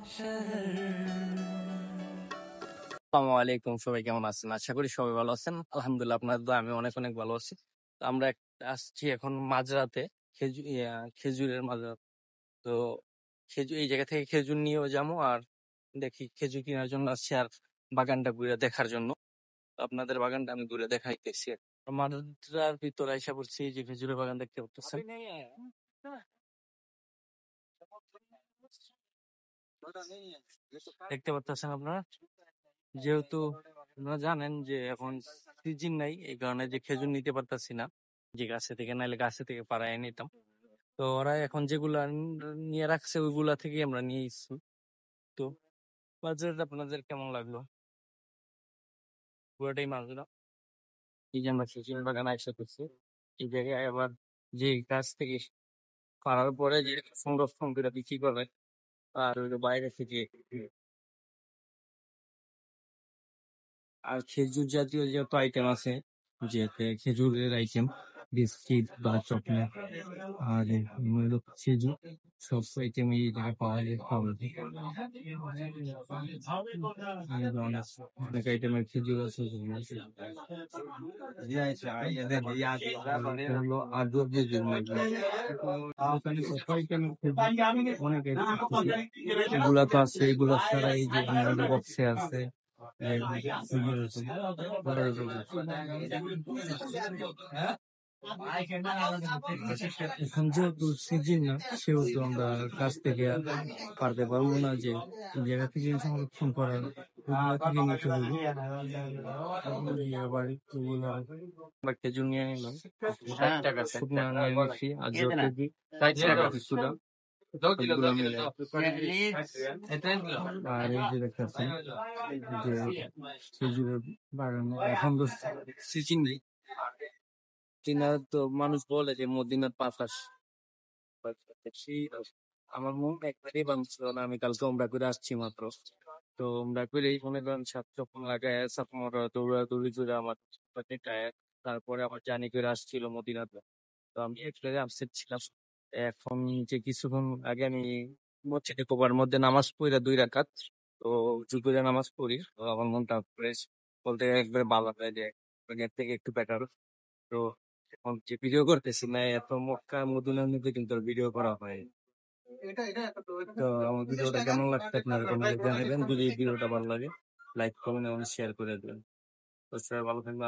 আসসালামু আলাইকুম, সবাই কেমন আছেন? আশা করি সবাই ভালো আছেন। আলহামদুলিল্লাহ, আপনার দোয়ায় আমি অনেক অনেক ভালো আছি। তো আমরা আসছি এখন মাঝরাতে খেজুরের মাঝরাত। তো খেজুর এই জায়গা থেকে খেজুর নিয়েও যাবো, আর দেখি খেজুর কেনার জন্য আসছি, আর বাগানটা ঘুরে দেখার জন্য। তো আপনাদের বাগানটা আমি ঘুরে দেখাইতেছি। মাঝরার ভিতরে আইসা পড়ছি, যে খেজুরের বাগান দেখতে পাচ্ছেন। দেখতে পাচ্ছেন আপনারা, যেহেতু আপনারা জানেন যে এখন সিজন নাই, এই কারণে যে খেজুর নিতে পারতাছি না যে গাছে থেকে, নাহলে গাছে থেকে পাড়ায় নিতাম। তো ওরা এখন যেগুলা নিয়ে রাখছে ওইগুলা থেকে আমরা নিয়ে এসছি। তো বাজারটা আপনাদের কেমন লাগলো? পুরোটাই মাজরা। এই যে আমরা খেজুর বাগান আইসা করছি, এই জায়গায় আবার যে গাছ থেকে পাড়ার পরে যে সংরক্ষণ করে বিক্রি করে, আর ওই বাইরে থেকে। আর খেজুর জাতীয় যত আইটেম আছে, যে খেজুরের আইটেম, বিস্কিট বা চকলেট, আর খেজুর, সব আইটেম এই জায়গায় পাওয়া যায়। অনেক আইটেমের খেজুর আছে, হলো আদর খেজুর নাকি। ওখানে সব আইটেমের খেজুর, অনেক এগুলা তো আছে, এগুলা ছাড়া এই যে বক্সে আছে। এখন যেহেতু সিজন না, সেহেতু আমরা কাছ থেকে আর পারতে পারবো না যে এই জায়গা থেকে সংরক্ষণ করার, ওগুলা থেকে নিতে হবে। আবার এগুলা আবার খেজুর নিয়ে নিলাম 60 টাকা, শুকনো নিয়ে নিচ্ছি, আর যতটুকু 60 টাকা কিছুটা। সবগুলো মিলে। আর এই যে দেখতেছেন যে খেজুরের বাগানে এখন তো সিজন নেই। মদিনার তো মানুষ বলে যে মদিনার পাতাস, আমার মন একবারই বানছিল না। আমি কালকে ওমরা করে আসছি মাত্র। তো ওমরা করে মনে করেন 7 চপ্পল লাগায় দৌড়াদৌড়ি করে আমার টায়ার, তারপরে আমার জার্নি করে আসছিল মদিনাতে। তো আমি একটু আপসেট ছিলাম। এখন যে কিছুক্ষণ আগে আমি মসজিদে কোবার মধ্যে নামাজ পড়ি 2 রাকাত। তো উঁচু করে নামাজ পড়ি, তো আমার মনটা ফ্রেশ বলতে একবারে ভালো হয়, যে আগের থেকে একটু বেটার। তো এখন যে ভিডিও করতেছি না, এত মক্কা মদিনার মধ্যে কিন্তু ভিডিও করা হয়। তো আমার ভিডিওটা কেমন লাগছে আপনারা কমেন্টে জানাবেন। যদি ভিডিওটা ভালো লাগে, লাইক কমেন্ট এবং শেয়ার করে দেবেন। তো সবাই ভালো থাকবেন।